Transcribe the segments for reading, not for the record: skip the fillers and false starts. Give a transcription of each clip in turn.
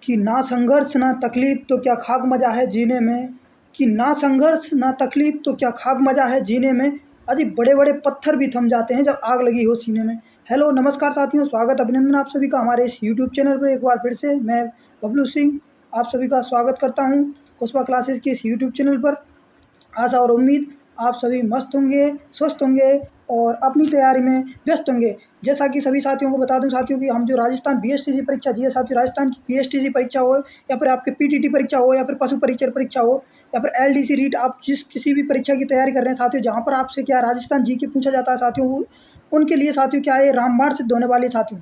कि ना संघर्ष ना तकलीफ तो क्या खाक मजा है जीने में, कि ना संघर्ष ना तकलीफ तो क्या खाक मजा है जीने में, अजी बड़े बड़े पत्थर भी थम जाते हैं जब आग लगी हो सीने में। हेलो नमस्कार साथियों, स्वागत अभिनंदन आप सभी का हमारे इस यूट्यूब चैनल पर। एक बार फिर से मैं बबलू सिंह आप सभी का स्वागत करता हूं कुशवा क्लासेस के इस यूट्यूब चैनल पर। आशा और उम्मीद आप सभी मस्त होंगे, स्वस्थ होंगे और अपनी तैयारी में व्यस्त होंगे। जैसा कि सभी साथियों को बता दूं साथियों कि हम जो राजस्थान बीएसटीसी परीक्षा जी है साथियों, राजस्थान की बीएसटीसी परीक्षा हो या फिर आपके पीटीटी परीक्षा हो या फिर पशु परिचय परीक्षा हो या फिर एलडीसी रीट, आप जिस किसी भी परीक्षा की तैयारी कर रहे हैं साथियों, जहाँ पर आपसे क्या राजस्थान जी के पूछा जाता है साथियों, उनके लिए साथियों क्या है रामबाण सिद्ध होने वाले साथियों।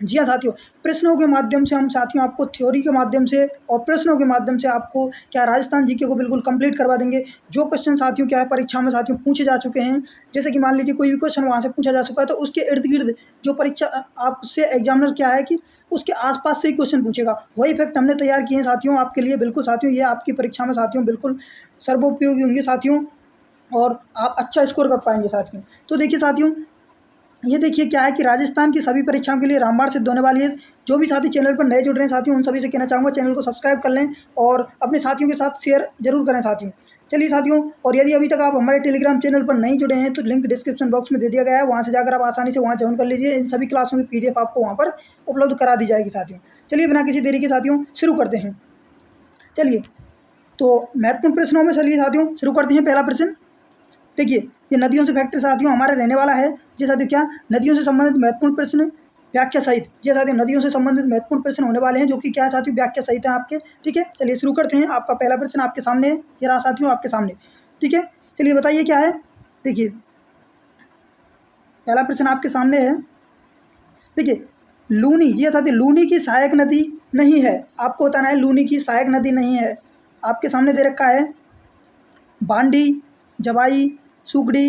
जी हाँ साथियों, प्रश्नों के माध्यम से हम साथियों आपको थ्योरी के माध्यम से और प्रश्नों के माध्यम से आपको क्या राजस्थान जीके को बिल्कुल कंप्लीट करवा देंगे। जो क्वेश्चन साथियों क्या है परीक्षा में साथियों पूछे जा चुके हैं, जैसे कि मान लीजिए कोई भी क्वेश्चन वहाँ से पूछा जा चुका है तो उसके इर्द गिर्द जो परीक्षा आपसे एग्जामिनर क्या है कि उसके आसपास से ही क्वेश्चन पूछेगा। वही इफेक्ट हमने तैयार किए हैं साथियों आपके लिए। बिल्कुल साथियों, ये आपकी परीक्षा में साथियों बिल्कुल सर्वोपयोगी होंगे साथियों और आप अच्छा स्कोर कर पाएंगे साथियों। तो देखिए साथियों, ये देखिए क्या है कि राजस्थान की सभी परीक्षाओं के लिए रामबाण सिद्ध होने वाली है। जो भी साथी चैनल पर नए जुड़ रहे हैं साथियों, उन सभी से कहना चाहूँगा चैनल को सब्सक्राइब कर लें और अपने साथियों के साथ शेयर जरूर करें साथियों। चलिए साथियों, और यदि अभी तक आप हमारे टेलीग्राम चैनल पर नहीं जुड़े हैं तो लिंक डिस्क्रिप्शन बॉक्स में दे दिया गया है, वहाँ से जाकर आप आसानी से वहाँ ज्वाइन कर लीजिए। इन सभी क्लासों की PDF आपको वहाँ पर उपलब्ध करा दी जाएगी साथियों। चलिए बिना किसी देरी के साथियों शुरू करते हैं। चलिए तो महत्वपूर्ण प्रश्नों में चलिए साथियों शुरू करते हैं। पहला प्रश्न देखिए, ये नदियों से फैक्टर साथियों हमारा रहने वाला है। जी साथियों, क्या नदियों से संबंधित महत्वपूर्ण प्रश्न व्याख्या सहित। जी साथियों, नदियों से संबंधित महत्वपूर्ण प्रश्न होने वाले हैं जो कि क्या है साथियों व्याख्या सहित है आपके। ठीक है, चलिए शुरू करते हैं। आपका पहला प्रश्न आपके सामने है, ये रहा साथियों आपके सामने। ठीक है, चलिए बताइए क्या है। देखिए पहला प्रश्न आपके सामने है। देखिए लूनी, जी साथियों लूनी की सहायक नदी नहीं है। आपको बताना है लूनी की सहायक नदी नहीं है। आपके सामने दे रखा है बांडी, जवाई, सुगड़ी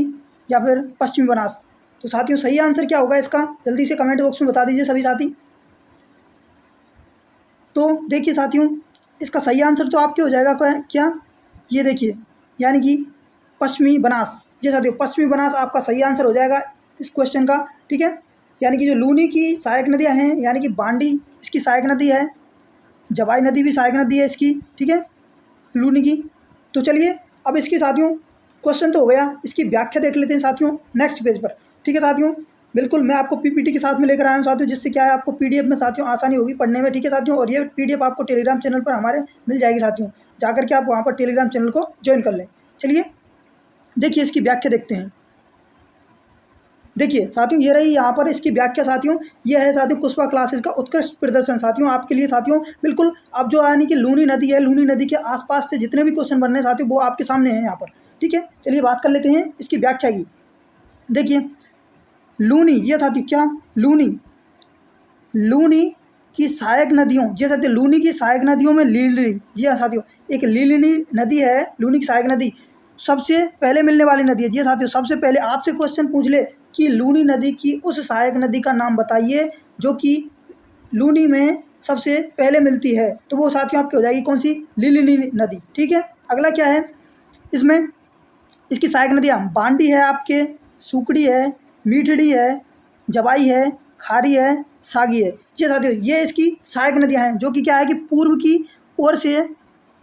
या फिर पश्चिमी बनास। तो साथियों सही आंसर क्या होगा इसका, जल्दी से कमेंट बॉक्स में बता दीजिए सभी साथी। तो देखिए साथियों, इसका सही आंसर तो आपके हो जाएगा क्या, ये देखिए यानी कि पश्चिमी बनास। जी साथियों, पश्चिमी बनास आपका सही आंसर हो जाएगा इस क्वेश्चन का। ठीक है, यानी कि जो लूनी की सहायक नदियाँ हैं, यानी कि बांडी इसकी सहायक नदी है, जवाई नदी भी सहायक नदी है इसकी। ठीक है, लूनी की। तो चलिए अब इसकी साथियों क्वेश्चन तो हो गया, इसकी व्याख्या देख लेते हैं साथियों नेक्स्ट पेज पर। ठीक है साथियों, बिल्कुल मैं आपको PPT के साथ में लेकर आया हूँ साथियों, जिससे क्या है आपको PDF में साथियों आसानी होगी पढ़ने में। ठीक है साथियों, और ये PDF आपको टेलीग्राम चैनल पर हमारे मिल जाएगी साथियों, जाकर के आप वहाँ पर टेलीग्राम चैनल को ज्वाइन कर लें। चलिए देखिए इसकी व्याख्या देखते हैं। देखिए साथियों ये रही यहाँ पर इसकी व्याख्या साथियों। ये है साथियों कुशवा क्लासेस का उत्कृष्ट प्रदर्शन साथियों आपके लिए साथियों। बिल्कुल अब जो यानी कि लूनी नदी है, लूनी नदी के आसपास से जितने भी क्वेश्चन बन रहे हैं साथियों वो आपके सामने हैं यहाँ पर। ठीक है, चलिए बात कर लेते हैं इसकी व्याख्या की। देखिए लूनी, ये साथियों क्या लूनी, लूनी की सहायक नदियों, जी साथियों लूनी की सहायक नदियों में लीलनी, जी हाँ साथियों एक लीलनी नदी है, लूनी की सहायक नदी सबसे पहले मिलने वाली नदी है। जी साथियों, सबसे पहले आपसे क्वेश्चन पूछ ले कि लूनी नदी की उस सहायक नदी का नाम बताइए जो कि लूनी में सबसे पहले मिलती है, तो वो साथियों आपकी हो जाएगी कौन सी, लीलनी नदी। ठीक है, अगला क्या है इसमें, इसकी सहायक नदियाँ बांडी है आपके, सुकड़ी है, मीठड़ी है, जवाई है, खारी है, सागी है। जी साथियों ये इसकी सहायक नदियाँ हैं जो कि क्या है कि पूर्व की ओर से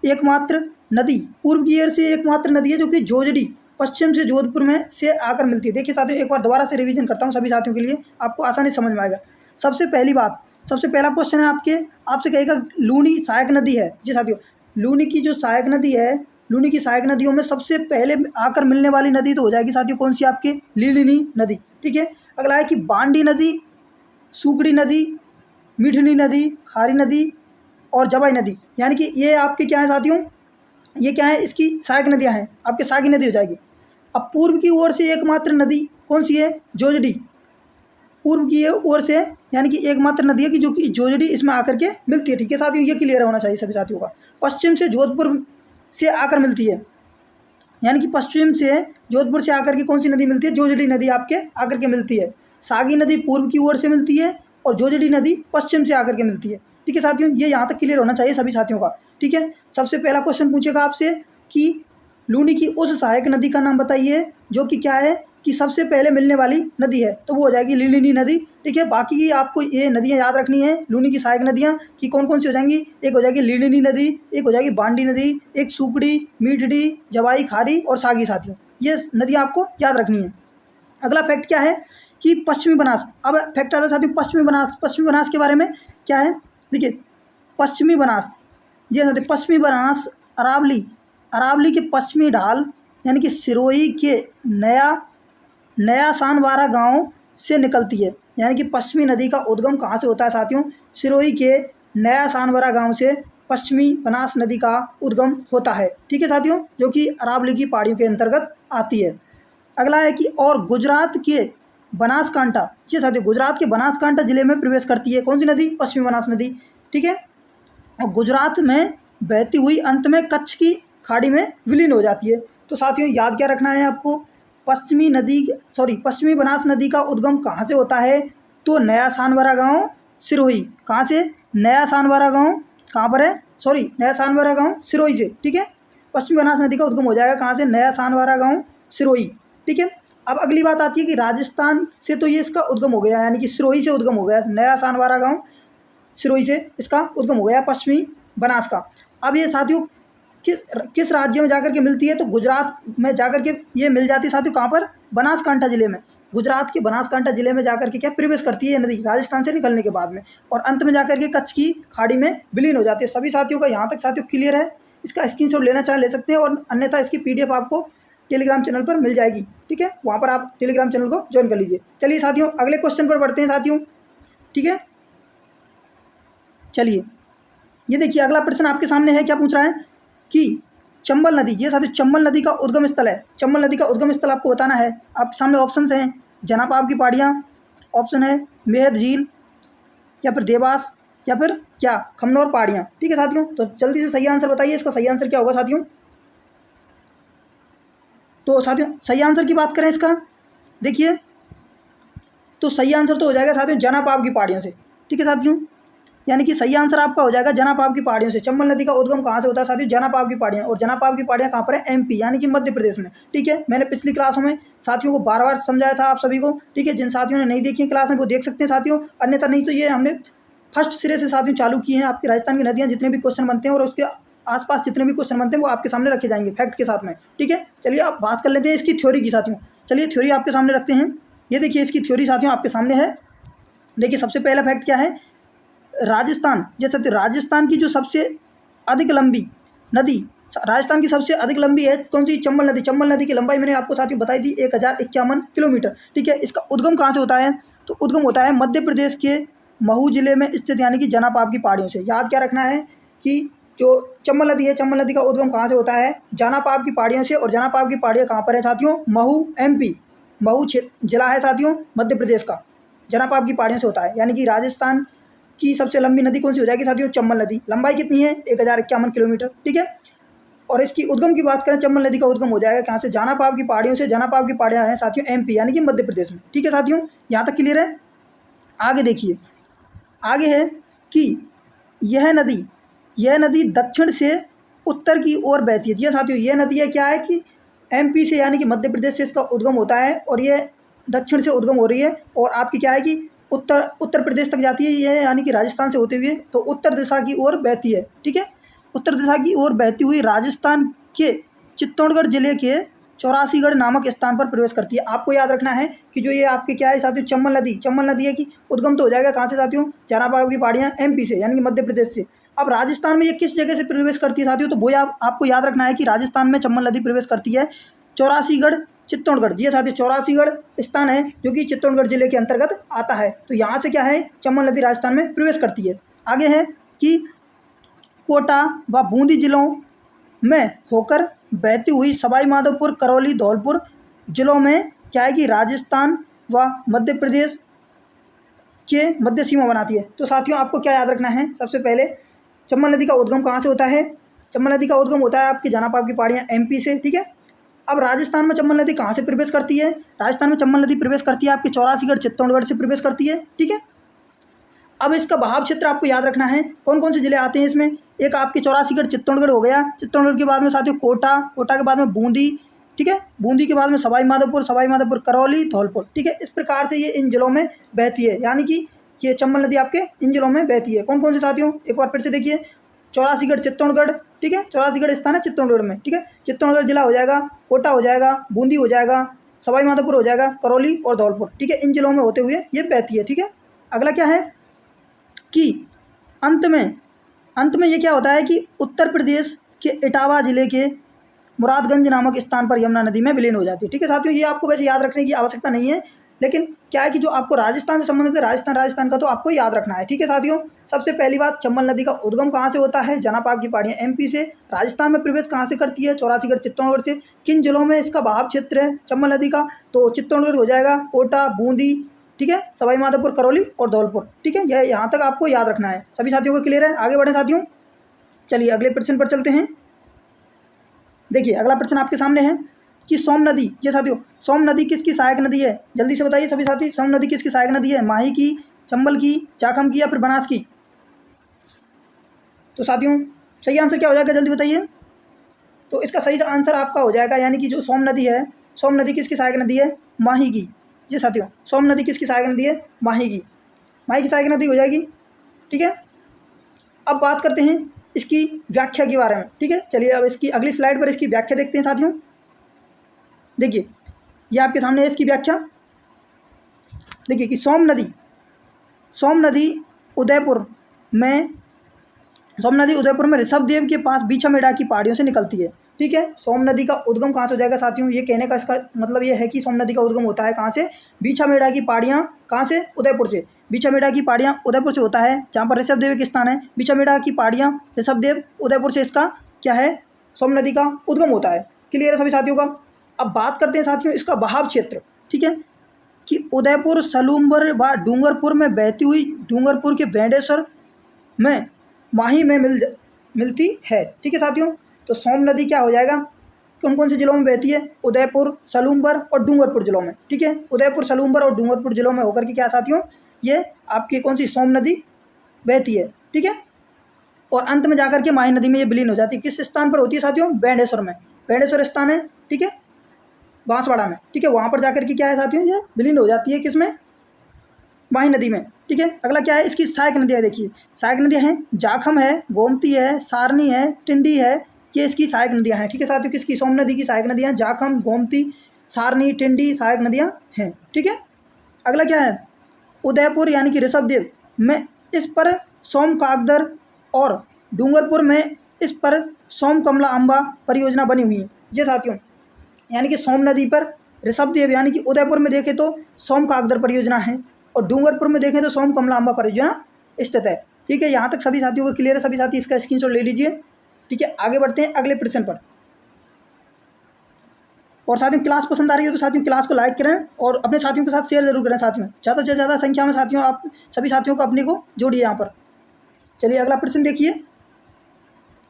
एकमात्र नदी, पूर्व की ओर से एकमात्र नदी है जो कि जोजड़ी पश्चिम से जोधपुर में से आकर मिलती है। देखिए साथियों एक बार दोबारा से रिवीजन करता हूँ सभी साथियों के लिए, आपको आसानी से समझ में आएगा। सबसे पहली बात, सबसे पहला क्वेश्चन है आपके, आपसे कहेगा लूनी सहायक नदी है। जी साथियों लूनी की जो सहायक नदी है, लूनी की सहायक नदियों में सबसे पहले आकर मिलने वाली नदी तो हो जाएगी साथियों कौन सी आपकी, लीलनी नदी। ठीक है, अगला है कि बांडी नदी, सुगड़ी नदी, मीठनी नदी, खारी नदी और जवाई नदी, यानी कि ये आपके क्या है साथियों, ये क्या है इसकी सहायक नदियाँ हैं, आपके सागी नदी हो जाएगी। अब पूर्व की ओर से एकमात्र नदी कौन सी है, जोजड़ी, पूर्व की ओर से यानी कि एकमात्र नदी है कि जो कि जोजड़ी इसमें आकर के मिलती है। ठीक है साथियों, ये क्लियर होना चाहिए सभी साथियों का। पश्चिम से जोधपुर से आकर मिलती है, यानी कि पश्चिम से जोधपुर से आकर के कौन सी नदी मिलती है, जोजड़ी नदी आपके आकर के मिलती है। सागी नदी पूर्व की ओर से मिलती है और जोजड़ी नदी पश्चिम से आकर के मिलती है। ठीक है साथियों, ये यहाँ तक क्लियर होना चाहिए सभी साथियों का। ठीक है, सबसे पहला क्वेश्चन पूछेगा आपसे कि लूनी की उस सहायक नदी का नाम बताइए जो कि क्या है, की सबसे पहले मिलने वाली नदी है, तो वो हो जाएगी लूनी नदी। ठीक है, बाकी की आपको ये नदियाँ याद रखनी है, लूनी की सहायक नदियाँ कि कौन कौन सी हो जाएंगी। एक हो जाएगी लूनी नदी, एक हो जाएगी बांडी नदी, एक सुकड़ी, मीठड़ी, जवाई, खारी और सागी साथियों, ये नदियाँ आपको याद रखनी है। अगला फैक्ट क्या है कि पश्चिमी बनास। अब फैक्ट आता है साथियों पश्चिमी बनास। पश्चिमी बनास के बारे में क्या है, देखिए पश्चिमी बनास, जी साथियों पश्चिमी बनास अरावली, अरावली के पश्चिमी ढाल यानी कि सिरोही के नया सानवारा गांव से निकलती है। यानी कि पश्चिमी नदी का उद्गम कहाँ से होता है साथियों, सिरोही के नया सानवारा गांव से पश्चिमी बनास नदी का उद्गम होता है। ठीक है साथियों, जो कि अरावली की पहाड़ियों के अंतर्गत आती है। अगला है कि और गुजरात के बनासकांठा, जी साथियों गुजरात के बनासकांठा जिले में प्रवेश करती है कौन सी नदी, पश्चिमी बनास नदी। ठीक है, और गुजरात में बहती हुई अंत में कच्छ की खाड़ी में विलीन हो जाती है। तो साथियों याद क्या रखना है आपको, पश्चिमी बनास नदी का उद्गम कहाँ से होता है, तो नया सानवारा गांव सिरोही, कहाँ से, नया सानवारा गांव कहाँ पर है, नया सानवारा गांव सिरोही से। ठीक है, पश्चिमी बनास नदी का उद्गम हो जाएगा कहाँ से, नया सानवारा गांव सिरोही। ठीक है, अब अगली बात आती है कि राजस्थान से तो ये इसका उद्गम हो गया, यानी कि सिरोही से उद्गम हो गया, नया सानवारा गांव सिरोही से इसका उद्गम हो गया पश्चिमी बनास का। अब ये साथियों किस राज्य में जाकर के मिलती है, तो गुजरात में जाकर के ये मिल जाती है साथियों, कहाँ पर, बनासकांठा जिले में। गुजरात के बनासकांठा जिले में जाकर के क्या प्रवेश करती है ये नदी राजस्थान से निकलने के बाद में, और अंत में जाकर के कच्छ की खाड़ी में विलीन हो जाती है। सभी साथियों का यहाँ तक साथियों क्लियर है, इसका स्क्रीनशॉट लेना चाहे ले सकते हैं, और अन्यथा इसकी PDF आपको टेलीग्राम चैनल पर मिल जाएगी। ठीक है, वहाँ पर आप टेलीग्राम चैनल को ज्वाइन कर लीजिए। चलिए साथियों अगले क्वेश्चन पर बढ़ते हैं साथियों। ठीक है, चलिए ये देखिए अगला प्रश्न आपके सामने है, क्या पूछ रहा है कि चंबल नदी, ये साथियों चंबल नदी का उद्गम स्थल है। चंबल नदी का उद्गम स्थल आपको बताना है। आपके सामने ऑप्शन हैं, जनापाब की पहाड़ियाँ, ऑप्शन है मेहद झील, या फिर देवास, या फिर क्या खमनौर पहाड़ियाँ। ठीक है साथियों, तो जल्दी से सही आंसर बताइए, इसका सही आंसर क्या होगा साथियों। तो साथियों सही आंसर की बात करें इसका, देखिए तो सही आंसर तो हो जाएगा साथियों जनापाब की पहाड़ियों से। ठीक है साथियों, यानी कि सही आंसर आपका हो जाएगा जनापाब की पहाड़ियों से। चंबल नदी का उद्गम कहाँ से होता है साथियों, जनापाब की पहाड़ियाँ, और जनापाब की पहाड़ियाँ कहाँ पर है, MP यानी कि मध्य प्रदेश में। ठीक है, मैंने पिछली क्लासों में साथियों को बार बार समझाया था आप सभी को। ठीक है, जिन साथियों ने नहीं देखी क्लास में वो देख सकते हैं साथियों, अन्यथा नहीं तो ये हमने फर्स्ट सिरे से साथियों चालू किए हैं। आपकी राजस्थान की नदियाँ जितने भी क्वेश्चन बनते हैं और उसके आसपास जितने भी क्वेश्चन बनते हैं वो आपके सामने रखे जाएंगे फैक्ट के साथ में। ठीक है, चलिए आप बात कर लेते हैं इसकी थ्योरी की साथियों। चलिए थ्योरी आपके सामने रखते हैं। ये देखिए इसकी थ्योरी साथियों आपके सामने है। देखिए सबसे पहला फैक्ट क्या है, राजस्थान, जैसे राजस्थान की जो सबसे अधिक लंबी नदी, राजस्थान की सबसे अधिक लंबी है कौन सी, चंबल नदी। चंबल नदी की लंबाई मैंने आपको साथियों बताई थी 1051 किलोमीटर। ठीक है, इसका उद्गम कहाँ से होता है, तो उद्गम होता है मध्य प्रदेश के महू जिले में स्थित यानी कि जनापाब की पहाड़ियों से। याद क्या रखना है कि जो चंबल नदी है, चंबल नदी का उद्गम कहाँ से होता है, जनापाब की पहाड़ियों से। और जनापाब की पहाड़ियाँ कहाँ पर है साथियों, महू MP, महू जिला है साथियों मध्य प्रदेश का, जनापाब की पहाड़ियों से होता है। यानी कि राजस्थान की सबसे लंबी नदी कौन सी हो जाएगी साथियों, चंबल नदी। लंबाई कितनी है, 1051 किलोमीटर। ठीक है, और इसकी उद्गम की बात करें, चंबल नदी का उद्गम हो जाएगा कहाँ से, जनापाब की पहाड़ियों से। जनापाब की पहाड़ियाँ हैं साथियों MP यानी कि मध्य प्रदेश में। ठीक है साथियों, यहाँ तक क्लियर है। आगे देखिए, आगे है कि यह नदी दक्षिण से उत्तर की ओर बहती है। जी साथियों, यह नदी है क्या है कि MP से यानी कि मध्य प्रदेश से इसका उद्गम होता है, और ये दक्षिण से उद्गम हो रही है, और आपकी क्या है कि उत्तर प्रदेश तक जाती है ये, यानी कि राजस्थान से होते हुए तो उत्तर दिशा की ओर बहती है। ठीक है, उत्तर दिशा की ओर बहती हुई राजस्थान के चित्तौड़गढ़ जिले के चौरासीगढ़ नामक स्थान पर प्रवेश करती है। आपको याद रखना है कि जो ये आपके क्या है साथियों, चंबल नदी है कि उद्गम तो हो जाएगा कहाँ से साथियों, जनापाब की पहाड़ियाँ MP से यानी कि मध्य प्रदेश से। अब राजस्थान में ये किस जगह से प्रवेश करती है साथियों, तो वो आपको याद रखना है कि राजस्थान में चंबल नदी प्रवेश करती है चौरासीगढ़ चित्तौड़गढ़। ये साथियों चौरासीगढ़ स्थान है जो कि चित्तौड़गढ़ जिले के अंतर्गत आता है। तो यहाँ से क्या है, चंबल नदी राजस्थान में प्रवेश करती है। आगे है कि कोटा व बूंदी जिलों में होकर बहती हुई सवाई माधोपुर, करौली, धौलपुर जिलों में क्या है कि राजस्थान व मध्य प्रदेश के मध्य सीमा बनाती है। तो साथियों आपको क्या याद रखना है, सबसे पहले चंबल नदी का उद्गम कहाँ से होता है, चंबल नदी का उद्गम होता है आपकी जनापाब की पहाड़ियाँ MP से। ठीक है, अब राजस्थान में चंबल नदी कहाँ से प्रवेश करती है, राजस्थान में चंबल नदी प्रवेश करती है आपकी चौरासीगढ़ चित्तौड़गढ़ से प्रवेश करती है। ठीक है, अब इसका बहाव क्षेत्र आपको याद रखना है, कौन कौन से जिले आते हैं इसमें, एक आपकी चौरासीगढ़ चित्तौड़गढ़ हो गया, चित्तौड़गढ़ के बाद में साथियों कोटा के बाद में बूंदी, ठीक है। बूंदी के बाद में सवाई माधोपुर, करौली, धौलपुर, ठीक है। इस प्रकार से ये इन जिलों में बहती है, यानी कि ये चंबल नदी आपके इन जिलों में बहती है। कौन कौन से साथियों, एक बार फिर से देखिए, चौरासीगढ़ चित्तौड़गढ़, ठीक है, चौरासीगढ़ स्थान है चित्तौड़गढ़ में, ठीक है। चित्तौड़गढ़ जिला हो जाएगा, कोटा हो जाएगा, बूंदी हो जाएगा, सवाई माधोपुर हो जाएगा, करौली और धौलपुर, ठीक है। इन जिलों में होते हुए ये बहती है, ठीक है। अगला क्या है कि अंत में ये क्या होता है कि उत्तर प्रदेश के इटावा जिले के मुरादगंज नामक स्थान पर यमुना नदी में विलीन हो जाती है, ठीक है साथियों। ये आपको वैसे याद रखने की आवश्यकता नहीं है, लेकिन क्या है कि जो आपको राजस्थान से संबंधित है, राजस्थान का तो आपको याद रखना है, ठीक है साथियों। सबसे पहली बात, चंबल नदी का उद्गम कहाँ से होता है, जनापाप की पहाड़ियाँ एमपी से, राजस्थान में प्रवेश कहाँ से करती है, चौरासीगढ़ चित्तौड़गढ़ से। किन जिलों में इसका बहाव क्षेत्र है चंबल नदी का, तो चित्तौड़गढ़ हो जाएगा, कोटा, बूंदी, ठीक है, सवाई माधोपुर, करौली और धौलपुर, ठीक है। यह यहाँ तक आपको याद रखना है। सभी साथियों को क्लियर है, आगे बढ़े साथियों। चलिए अगले प्रश्न पर चलते हैं। देखिए अगला प्रश्न आपके सामने है कि सोम नदी, ये साथियों सोम नदी किसकी सहायक नदी है, जल्दी से बताइए सभी साथी, सोम नदी किसकी सहायक नदी है, माही की, चंबल की, जाखम की या फिर बनास की। तो साथियों सही आंसर क्या हो जाएगा, जल्दी बताइए। तो इसका सही आंसर आपका हो जाएगा, यानी कि जो सोम नदी है, सोम नदी किसकी सहायक नदी है, माही की। ये साथियों सोम नदी किसकी सहायक नदी है, माही की, माही की सहायक नदी हो जाएगी, ठीक है। अब बात करते हैं इसकी व्याख्या के बारे में, ठीक है। चलिए अब इसकी अगली स्लाइड पर इसकी व्याख्या देखते हैं साथियों। देखिए ये आपके सामने है इसकी व्याख्या। देखिए कि सोम नदी उदयपुर में ऋषभदेव के पास बीछामेड़ा की पहाड़ियों से निकलती है, ठीक है। सोम नदी का उद्गम कहाँ से हो जाएगा साथियों, ये कहने का इसका मतलब ये है कि सोम नदी का उद्गम होता है कहाँ से, बीछामेड़ा की पहाड़ियाँ, कहाँ से, उदयपुर से। बीछामेड़ा की पहाड़ियाँ उदयपुर से होता है, जहाँ पर ऋषभदेव के स्थान है, बीछामेड़ा की पहाड़ियाँ, ऋषभदेव, उदयपुर से इसका क्या है, सोम नदी का उद्गम होता है। क्लियर है सभी साथियों का। अब बात करते हैं साथियों इसका बहाव क्षेत्र, ठीक है, कि उदयपुर, सलूम्बर व डूंगरपुर में बहती हुई डूंगरपुर के बेंडेश्वर में माही में मिलती है, ठीक है साथियों। तो सोम नदी क्या हो जाएगा, कौन कौन से जिलों में बहती है, उदयपुर, सलूम्बर और डूंगरपुर जिलों में, ठीक है। उदयपुर, सलूम्बर और डूंगरपुर जिलों में होकर के क्या साथियों, ये आपकी कौन सी सोम नदी बहती है, ठीक है। और अंत में जाकर के माही नदी में ये विलीन हो जाती है। किस स्थान पर होती है साथियों, बेंडेश्वर में, बेंडेश्वर स्थान है, ठीक है, बांसवाड़ा में, ठीक है। वहाँ पर जाकर के क्या है साथियों, ये विलीन हो जाती है किसमें, माही नदी में, ठीक है। अगला क्या है, इसकी सहायक नदियाँ देखिए, सहायक नदियाँ हैं, जाखम है, गोमती है, सारनी है, टिंडी है, ये इसकी सहायक नदियाँ हैं, ठीक है साथियों। किसकी, सोम नदी की सहायक नदियाँ, जाखम, गोमती, सारनी, टिंडी सहायक नदियाँ हैं, ठीक है। अगला क्या है, उदयपुर यानी कि ऋषभदेव में इस पर सोम कागदर और डूंगरपुर में इस पर सोम कमला अम्बा परियोजना बनी हुई है। ये साथियों यानी कि सोम नदी पर ऋषभदेव यानी कि उदयपुर में देखें तो सोम कागदर परियोजना है और डूंगरपुर में देखें तो सोम कमला अम्बा परियोजना स्थित है, ठीक है। यहाँ तक सभी साथियों को क्लियर है, सभी साथी इसका स्क्रीनशॉट ले लीजिए, ठीक है। आगे बढ़ते हैं अगले प्रश्न पर। और साथियों क्लास पसंद आ रही है तो साथियों क्लास को लाइक करें और अपने साथियों के साथ शेयर जरूर करें साथियों, ज़्यादा से ज़्यादा संख्या में साथियों आप सभी साथियों को अपने को जोड़िए यहाँ पर। चलिए अगला प्रश्न देखिए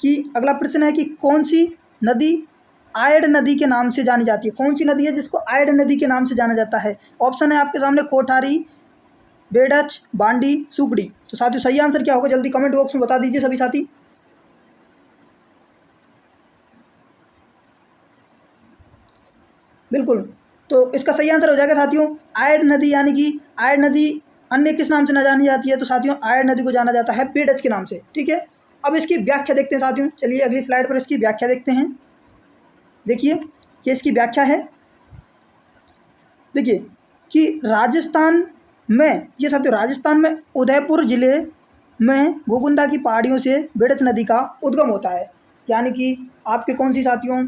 कि अगला प्रश्न है कि कौन सी नदी आयड नदी के नाम से जानी जाती है, कौन सी नदी है जिसको आयड नदी के नाम से जाना जाता है। ऑप्शन है आपके सामने, कोठारी, बेडच, बांडी, सुगड़ी। तो साथियों सही आंसर क्या होगा, जल्दी कमेंट बॉक्स में बता दीजिए सभी साथी। बिल्कुल, तो इसका सही आंसर हो जाएगा साथियों आयड नदी, यानी कि आयड नदी अन्य किस नाम से न जानी जाती है, तो साथियों आयड नदी को जाना जाता है बेडच के नाम से, ठीक है। अब इसकी व्याख्या देखते हैं साथियों, चलिए अगली स्लाइड पर इसकी व्याख्या देखते हैं। देखिए ये इसकी व्याख्या है, देखिए कि राजस्थान में, ये साथियों राजस्थान में उदयपुर जिले में गोगुंदा की पहाड़ियों से बेडच नदी का उद्गम होता है, यानी कि आपके कौन सी साथियों,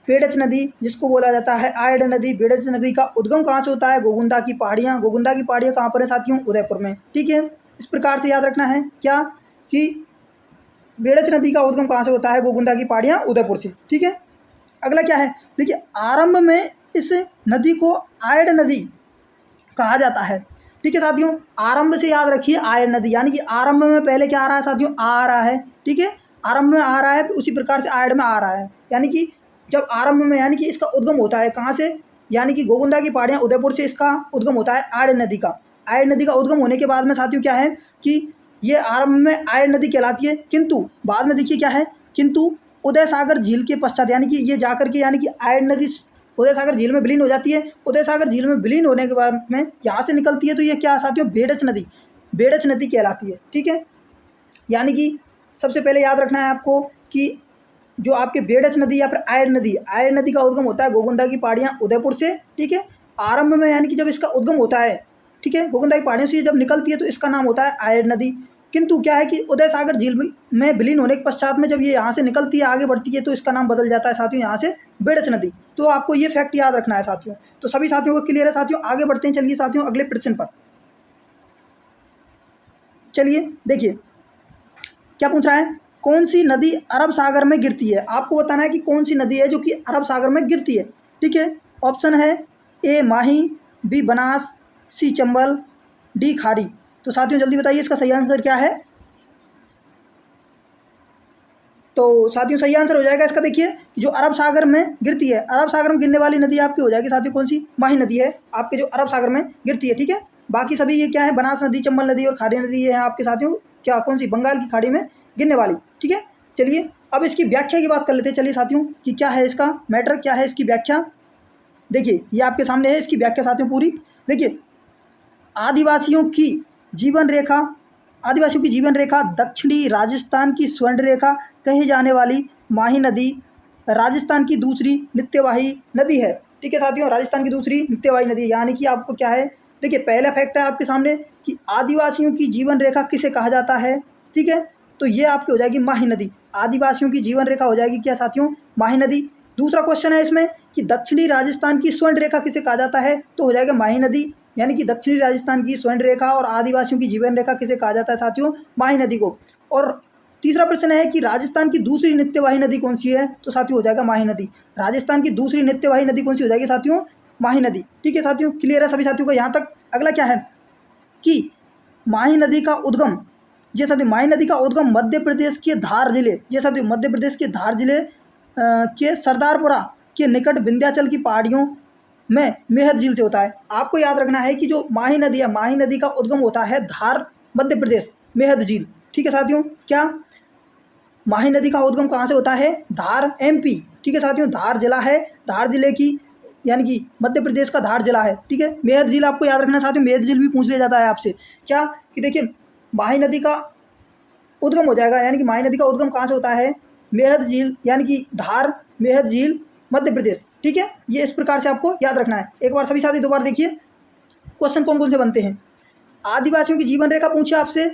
बेडच नदी जिसको बोला जाता है आयड नदी, बेडच नदी का उद्गम कहाँ से होता है, गोगुंदा की पहाड़ियाँ। गोगुंदा की पहाड़ियाँ कहाँ पर है साथियों, उदयपुर में, ठीक है। इस प्रकार से याद रखना है क्या कि बेडच नदी का उद्गम कहाँ से होता है, गोगुंदा की पहाड़ियाँ उदयपुर से, ठीक है। अगला क्या है, देखिए आरंभ में इस नदी को आयड नदी कहा जाता है, ठीक है साथियों। आरंभ से याद रखिए आयड नदी, यानी कि आरंभ में पहले क्या आ रहा है साथियों, आ रहा है, ठीक है। आरंभ में आ रहा है, उसी प्रकार से आयड में आ रहा है, यानी कि जब आरंभ में यानी कि इसका उद्गम होता है कहाँ से, यानी कि गोगुंदा की पहाड़ियाँ उदयपुर से इसका उद्गम होता है आयड नदी का। आयड नदी का उद्गम होने के बाद में साथियों क्या है कि ये आरंभ में आयड नदी कहलाती है, किंतु बाद में देखिए क्या है, किंतु उदय सागर झील के पश्चात यानी कि ये जाकर के यानी कि आयड नदी उदय सागर झील में विलीन हो जाती है। उदय सागर झील में विलीन होने के बाद में यहाँ से निकलती है तो ये क्या साथियों, बेड़च नदी, बेड़च नदी कहलाती है। ठीक है, यानी कि सबसे पहले याद रखना है आपको कि जो आपके बेड़च नदी या फिर आयर नदी, आयर नदी का उद्गम होता है गोगुंदा की पहाड़ियाँ उदयपुर से। ठीक है, आरंभ में यानी कि जब इसका उद्गम होता है, ठीक है, गोगुंदा की पहाड़ियों से जब निकलती है तो इसका नाम होता है आयर नदी। किंतु क्या है कि उदय सागर झील में विलीन होने के पश्चात में जब ये यहाँ से निकलती है आगे बढ़ती है तो इसका नाम बदल जाता है साथियों यहाँ से बेड़च नदी। तो आपको ये फैक्ट याद रखना है साथियों। तो सभी साथियों को क्लियर है साथियों, आगे बढ़ते हैं। चलिए साथियों अगले प्रश्न पर चलिए। देखिए क्या पूछ रहा है, कौन सी नदी अरब सागर में गिरती है। आपको बताना है कि कौन सी नदी है जो कि अरब सागर में गिरती है। ठीक है, ऑप्शन है ए माही, बी बनास, सी चंबल, डी खारी। तो साथियों जल्दी बताइए इसका सही आंसर क्या है। तो साथियों सही आंसर हो जाएगा इसका, देखिए जो अरब सागर में गिरती है, अरब सागर में गिरने वाली नदी आपकी हो जाएगी साथियों कौन सी, माही नदी है आपके जो अरब सागर में गिरती है। ठीक है, बाकी सभी ये क्या है, बनास नदी, चंबल नदी और खारी नदी है आपके साथियों क्या, कौन सी, बंगाल की खाड़ी में गिरने वाली। ठीक है, चलिए अब इसकी व्याख्या की बात कर लेते हैं। चलिए साथियों कि क्या है इसका मैटर, क्या है इसकी व्याख्या। देखिए ये आपके सामने है इसकी व्याख्या साथियों पूरी। देखिए आदिवासियों की जीवन रेखा, आदिवासियों की जीवन रेखा दक्षिणी राजस्थान की स्वर्ण रेखा कही जाने वाली माही नदी राजस्थान की दूसरी नित्यवाही नदी है। ठीक है साथियों, राजस्थान की दूसरी नित्यवाही नदी, यानी कि आपको क्या है, देखिए पहला फैक्ट है आपके सामने कि आदिवासियों की जीवन रेखा किसे कहा जाता है। ठीक है, तो ये आपकी हो जाएगी माही नदी, आदिवासियों की जीवन रेखा हो जाएगी क्या साथियों, माही नदी। दूसरा क्वेश्चन है इसमें कि दक्षिणी राजस्थान की स्वर्ण रेखा किसे कहा जाता है, तो हो जाएगा माही नदी, यानी कि दक्षिणी राजस्थान की स्वर्ण रेखा और आदिवासियों की जीवन रेखा किसे कहा जाता है साथियों, माही नदी को। और तीसरा प्रश्न है कि राजस्थान की दूसरी नित्यवाही नदी कौन सी है, तो साथियों हो जाएगा माही नदी। राजस्थान की दूसरी नित्यवाही नदी कौन सी हो जाएगी साथियों, माही नदी। ठीक है साथियों, क्लियर है सभी साथियों को यहाँ तक। अगला क्या है कि माही नदी का उद्गम, ये साथियों माही नदी का उद्गम मध्य प्रदेश के धार जिले, ये साथियों मध्य प्रदेश के धार जिले के सरदारपुरा के निकट विंध्याचल की पहाड़ियों में मेहद झील से होता है। आपको याद रखना है कि जो माही नदी है, माही नदी का उद्गम होता है धार मध्य प्रदेश, मेहद झील। ठीक है साथियों, क्या माही नदी का उद्गम कहाँ से होता है, धार एमपी। ठीक है साथियों, धार जिला है, धार जिले की यानी कि मध्य प्रदेश का धार जिला है। ठीक है, मेहद झील आपको याद रखना साथियों, मेहद झील भी पूछ लिया जाता है आपसे क्या कि देखिए माही नदी का उद्गम हो जाएगा, यानी कि माही नदी का उद्गम कहाँ से होता है, मेहद झील, यानी कि धार मेहद झील मध्य प्रदेश। ठीक है, ये इस प्रकार से आपको याद रखना है। एक बार सभी साथी दोबारा देखिए क्वेश्चन कौन कौन से बनते हैं, आदिवासियों की जीवन रेखा पूछे आपसे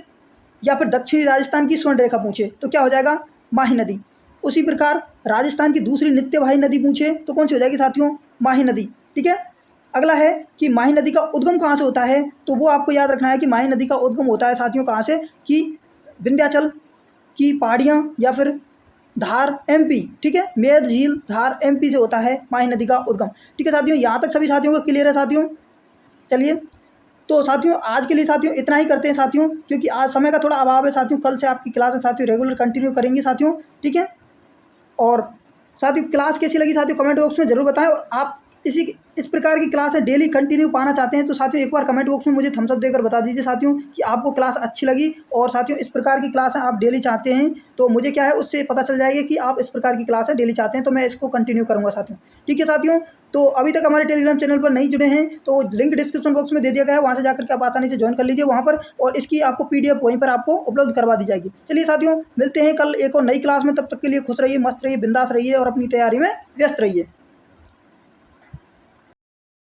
या फिर दक्षिणी राजस्थान की स्वर्ण रेखा पूछे तो क्या हो जाएगा, माही नदी। उसी प्रकार राजस्थान की दूसरी नित्यवाही नदी पूछे तो कौन सी हो जाएगी साथियों, माही नदी। ठीक है, अगला है कि माही नदी का उद्गम कहाँ से होता है, तो वो आपको याद रखना है कि माही नदी का उद्गम होता है साथियों कहाँ से, कि विंध्याचल की पहाड़ियाँ या फिर धार एमपी। ठीक है, मेहद झील धार एमपी से होता है माही नदी का उद्गम। ठीक है साथियों, यहाँ तक सभी साथियों को क्लियर है साथियों। चलिए तो साथियों आज के लिए साथियों इतना ही करते हैं साथियों, क्योंकि आज समय का थोड़ा अभाव है साथियों। कल से आपकी क्लास है साथियों रेगुलर कंटिन्यू करेंगे साथियों। ठीक है, और साथियों क्लास कैसी लगी साथियों कमेंट बॉक्स में ज़रूर बताएं। और आप इस प्रकार की क्लास है डेली कंटिन्यू पाना चाहते हैं तो साथियों एक बार कमेंट बॉक्स में मुझे थम्स अप देकर बता दीजिए साथियों कि आपको क्लास अच्छी लगी। और साथियों इस प्रकार की क्लास है आप डेली चाहते हैं तो मुझे क्या है उससे पता चल जाएगा कि आप इस प्रकार की क्लास है डेली चाहते हैं, तो मैं इसको कंटिन्यू करूँगा साथियों। ठीक है साथियों, तो अभी तक हमारे टेलीग्राम चैनल पर नहीं जुड़े हैं तो लिंक डिस्क्रिप्शन बॉक्स में दे दिया गया है, वहाँ से जाकर के आप आसानी से ज्वाइन कर लीजिए वहाँ पर, और इसकी आपको PDF वहीं पर आपको उपलब्ध करवा दी जाएगी। चलिए साथियों मिलते हैं कल एक और नई क्लास में, तब तक के लिए खुश रहिए, मस्त रहिए, बिंदास रहिए और अपनी तैयारी में व्यस्त रहिए।